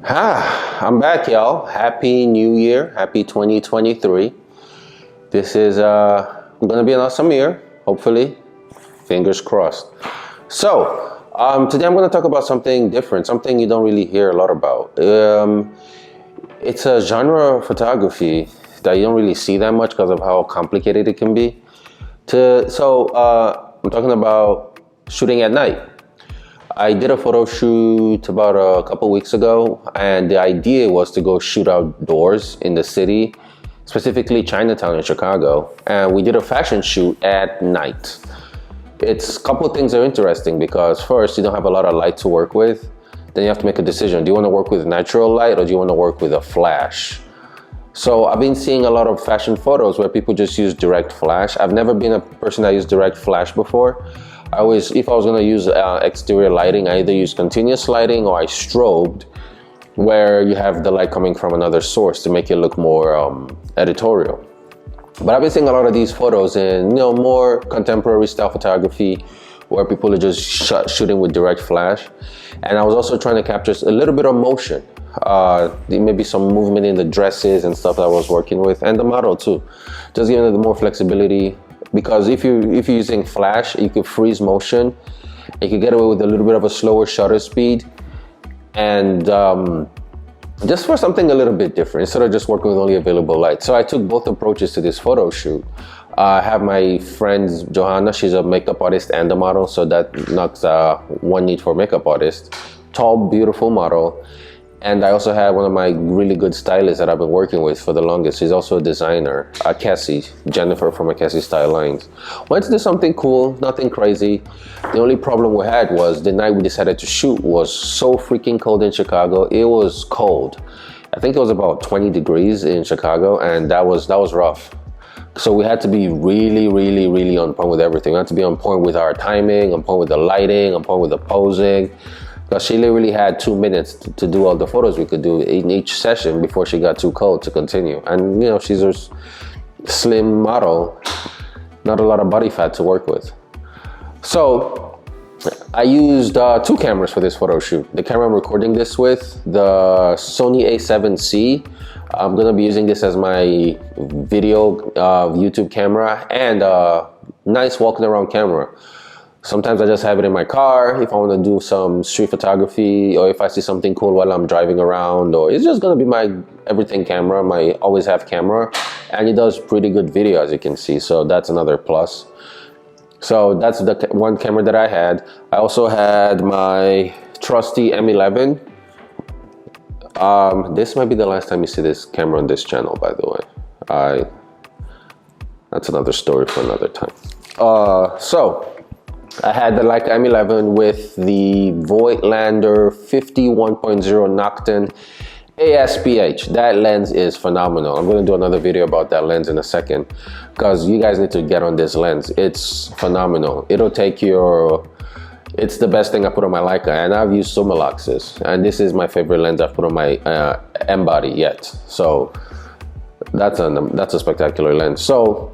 I'm back, y'all. Happy New Year. Happy 2023. This is gonna be an awesome year, hopefully. Fingers crossed. So, today I'm gonna talk about something different, something you don't really hear a lot about. It's a genre of photography that you don't really see that much because of how complicated it can be. I'm talking about shooting at night. I did a photo shoot about a couple weeks ago, and the idea was to go shoot outdoors in the city, specifically Chinatown in Chicago. And we did a fashion shoot at night. It's a couple of things are interesting because first, you don't have a lot of light to work with. Then you have to make a decision. Do you want to work with natural light or do you want to work with a flash? So I've been seeing a lot of fashion photos where people just use direct flash. I've never been a person that used direct flash before. If I was gonna use exterior lighting, I either use continuous lighting or I strobed, where you have the light coming from another source to make it look more editorial. But I've been seeing a lot of these photos in more contemporary style photography, where people are just shooting with direct flash. And I was also trying to capture a little bit of motion, maybe some movement in the dresses and stuff that I was working with, and the model too, just giving it more flexibility. Because if you're using flash, you could freeze motion. You could get away with a little bit of a slower shutter speed, and just for something a little bit different instead of just working with only available light. So I took both approaches to this photo shoot. I have my friend Johanna. She's a makeup artist and a model, so that knocks one need for a makeup artist. Tall, beautiful model. And I also had one of my really good stylists that I've been working with for the longest. She's also a designer, Cassie, Jennifer from Cassie Style Lines. Wanted to do something cool, nothing crazy. The only problem we had was the night we decided to shoot was so freaking cold in Chicago. It was cold. I think it was about 20 degrees in Chicago, and that was rough. So we had to be really, really, really on point with everything. We had to be on point with our timing, on point with the lighting, on point with the posing. Because she literally had 2 minutes to do all the photos we could do in each session before she got too cold to continue. And she's a slim model, not a lot of body fat to work with. So I used 2 cameras for this photo shoot. The camera I'm recording this with, the Sony A7C. I'm gonna be using this as my video YouTube camera and a nice walking around camera. Sometimes I just have it in my car if I want to do some street photography, or if I see something cool while I'm driving around, or it's just going to be my everything camera, my always have camera, and it does pretty good video as you can see, so that's another plus. So that's the one camera that I had. I also had my trusty M11. This might be the last time you see this camera on this channel, by the way. That's another story for another time. So I had the Leica M11 with the Voigtlander 51.0 Nocton ASPH. That lens is phenomenal. I'm going to do another video about that lens in a second because you guys need to get on this lens. It's phenomenal. It's the best thing I put on my Leica, and I've used Summilux, and this is my favorite lens I've put on my M-body yet. So that's a spectacular lens. So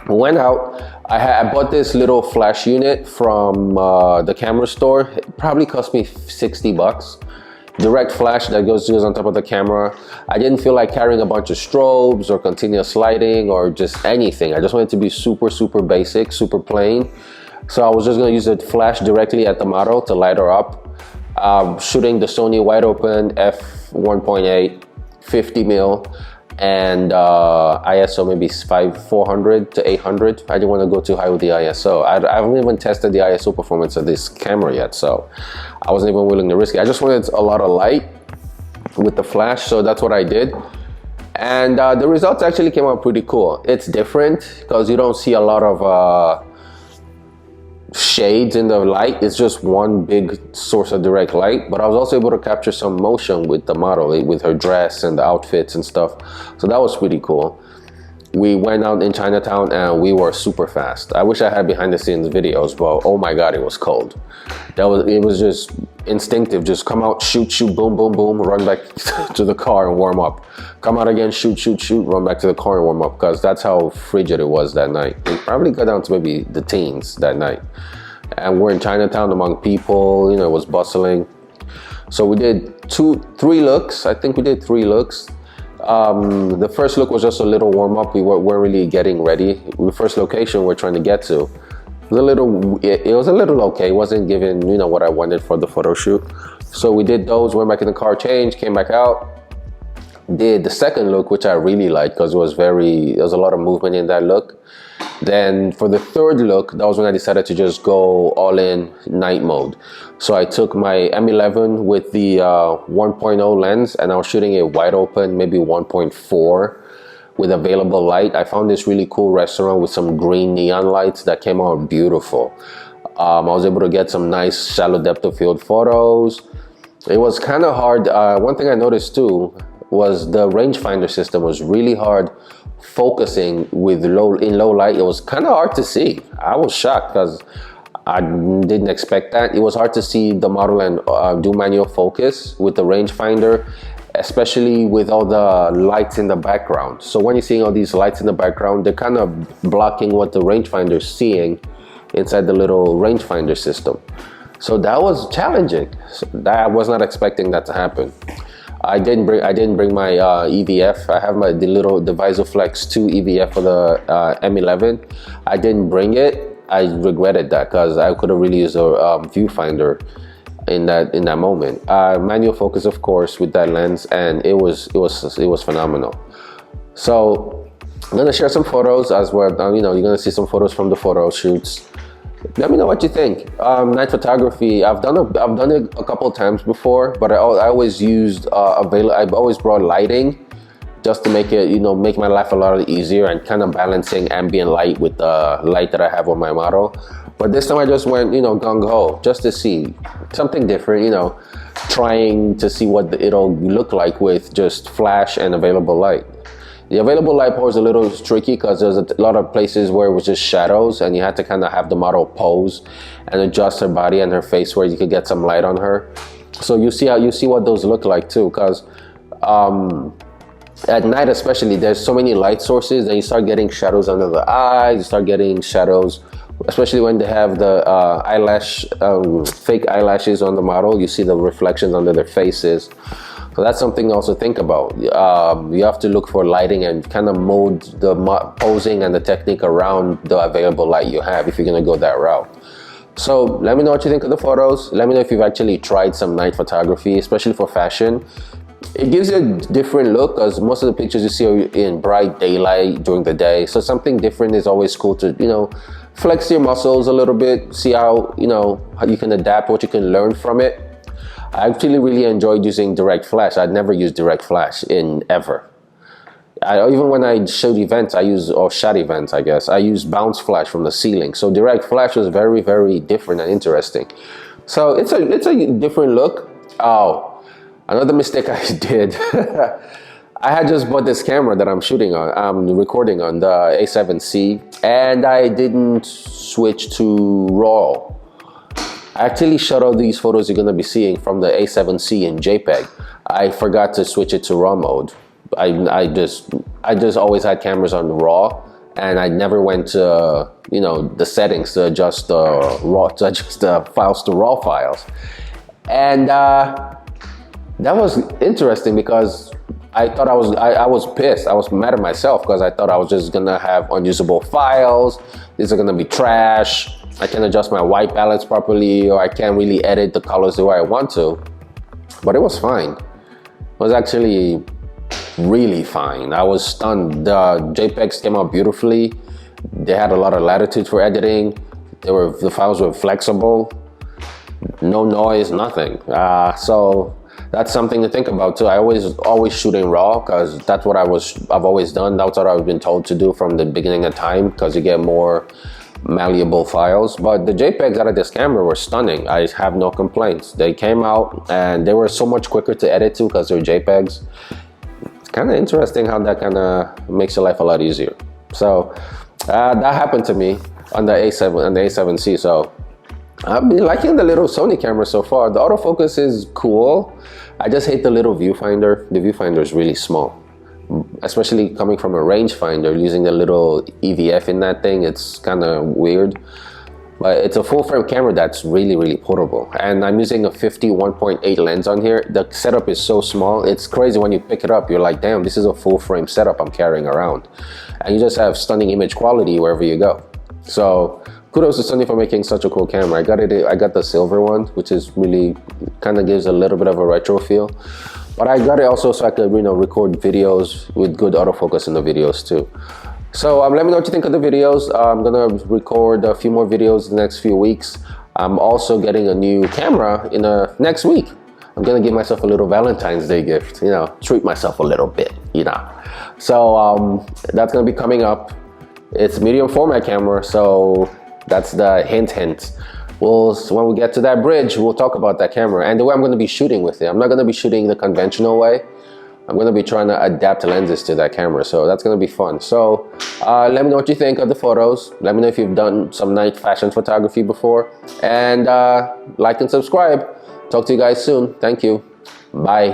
went out. I bought this little flash unit from the camera store. It probably cost me 60 bucks. Direct flash that goes on top of the camera. I didn't feel like carrying a bunch of strobes or continuous lighting or just anything. I just wanted to be super, super basic, super plain. So I was just gonna use the flash directly at the model to light her up. Shooting the Sony wide open f1.8, 50 mil. And ISO maybe 400 to 800. I didn't want to go too high with the ISO. I haven't even tested the ISO performance of this camera yet, so I wasn't even willing to risk it. I just wanted a lot of light with the flash, so that's what I did. And the results actually came out pretty cool. It's different because you don't see a lot of shades in the light. It's just one big source of direct light, but I was also able to capture some motion with the model, with her dress and the outfits and stuff, so that was pretty cool. We went out in Chinatown and we were super fast. I wish I had behind the scenes videos, but oh my god, it was cold. It was just instinctive. Just come out, shoot, boom, boom, boom, run back to the car and warm up. Come out again, shoot, run back to the car and warm up, because that's how frigid it was that night. It probably got down to maybe the teens that night. And we're in Chinatown among people, it was bustling. So we did three looks. I think we did 3 looks. The first look was just a little warm up. We weren't really getting ready. The first location we're trying to get to, it was a little okay. It wasn't giving, what I wanted for the photo shoot. So we did those, went back in the car, changed, came back out. Did the second look, which I really liked because there was a lot of movement in that look. Then for the third look, that was when I decided to just go all in night mode. So I took my M11 with the 1.0 lens, and I was shooting it wide open, maybe 1.4 with available light. I found this really cool restaurant with some green neon lights that came out beautiful. I was able to get some nice shallow depth of field photos. It was kind of hard. One thing I noticed too was the rangefinder system was really hard focusing with low light. It was kind of hard to see. I was shocked because I didn't expect that. It was hard to see the model and do manual focus with the rangefinder, especially with all the lights in the background. So when you're seeing all these lights in the background, they're kind of blocking what the rangefinder is seeing inside the little rangefinder system. So that was challenging. I was not expecting that to happen. I didn't bring my EVF. I have the VisoFlex 2 EVF for the M11. I didn't bring it. I regretted that because I could have really used a viewfinder in that moment. Manual focus, of course, with that lens, and it was phenomenal. So I'm gonna share some photos as well. You're gonna see some photos from the photo shoots. Let me know what you think. Night photography, I've done it a couple times before, but I always used I've always brought lighting just to make it, make my life a lot easier, and kind of balancing ambient light with the light that I have on my model. But this time I just went, gung-ho, just to see something different, trying to see what it'll look like with just flash and available light. The available light pose was a little tricky because there's a lot of places where it was just shadows, and you had to kind of have the model pose and adjust her body and her face where you could get some light on her. So you see what those look like too, because at night especially, there's so many light sources, and you start getting shadows under the eyes. You start getting shadows, especially when they have the fake eyelashes on the model. You see the reflections under their faces. So that's something else to think about. You have to look for lighting and kind of mold the posing and the technique around the available light you have if you're gonna go that route. So let me know what you think of the photos. Let me know if you've actually tried some night photography, especially for fashion. It gives you a different look because most of the pictures you see are in bright daylight during the day. So something different is always cool to, flex your muscles a little bit, see how you can adapt, what you can learn from it. I actually really enjoyed using direct flash. I'd never used direct flash ever. Even when I shot events, I use bounce flash from the ceiling. So direct flash was very, very different and interesting. So it's a different look. Oh, another mistake I did. I had just bought this camera that I'm recording on, the A7C, and I didn't switch to RAW. I actually shot all these photos you're gonna be seeing from the A7C in JPEG. I forgot to switch it to RAW mode. I just always had cameras on RAW, and I never went to the settings to adjust the files to RAW files. And that was interesting because I thought I was pissed. I was mad at myself because I thought I was just gonna have unusable files. These are gonna be trash. I can't adjust my white balance properly, or I can't really edit the colors the way I want to. But it was fine. It was actually really fine. I was stunned. The JPEGs came out beautifully. They had a lot of latitude for editing. The files were flexible. No noise, nothing. So that's something to think about too. I always shoot in RAW because that's what I've always done. That's what I've been told to do from the beginning of time, because you get more malleable files. But the JPEGs out of this camera were stunning. I have no complaints. They came out and they were so much quicker to edit too because they're JPEGs. It's kind of interesting how that kind of makes your life a lot easier. So that happened to me on the A7C. So I've been liking the little Sony camera so far. The autofocus is cool. I just hate the little viewfinder. The viewfinder is really small, especially coming from a rangefinder. Using the little EVF in that thing, it's kind of weird. But it's a full frame camera that's really, really portable. And I'm using a 51.8 lens on here. The setup is so small. It's crazy when you pick it up. You're like, damn, this is a full frame setup I'm carrying around. And you just have stunning image quality wherever you go. So kudos to Sony for making such a cool camera. I got the silver one, which is really kind of gives a little bit of a retro feel. But I got it also so I could, record videos with good autofocus in the videos too. So let me know what you think of the videos. I'm gonna record a few more videos in the next few weeks. I'm also getting a new camera in next week. I'm gonna give myself a little Valentine's Day gift, treat myself a little bit, So that's gonna be coming up. It's a medium format camera, so that's the hint. When we get to that bridge, we'll talk about that camera and the way I'm gonna be shooting with it. I'm not gonna be shooting the conventional way. I'm going to be trying to adapt lenses to that camera, so that's going to be fun. So let me know what you think of the photos. Let me know if you've done some night fashion photography before, and like and subscribe. Talk to you guys soon. Thank you. Bye.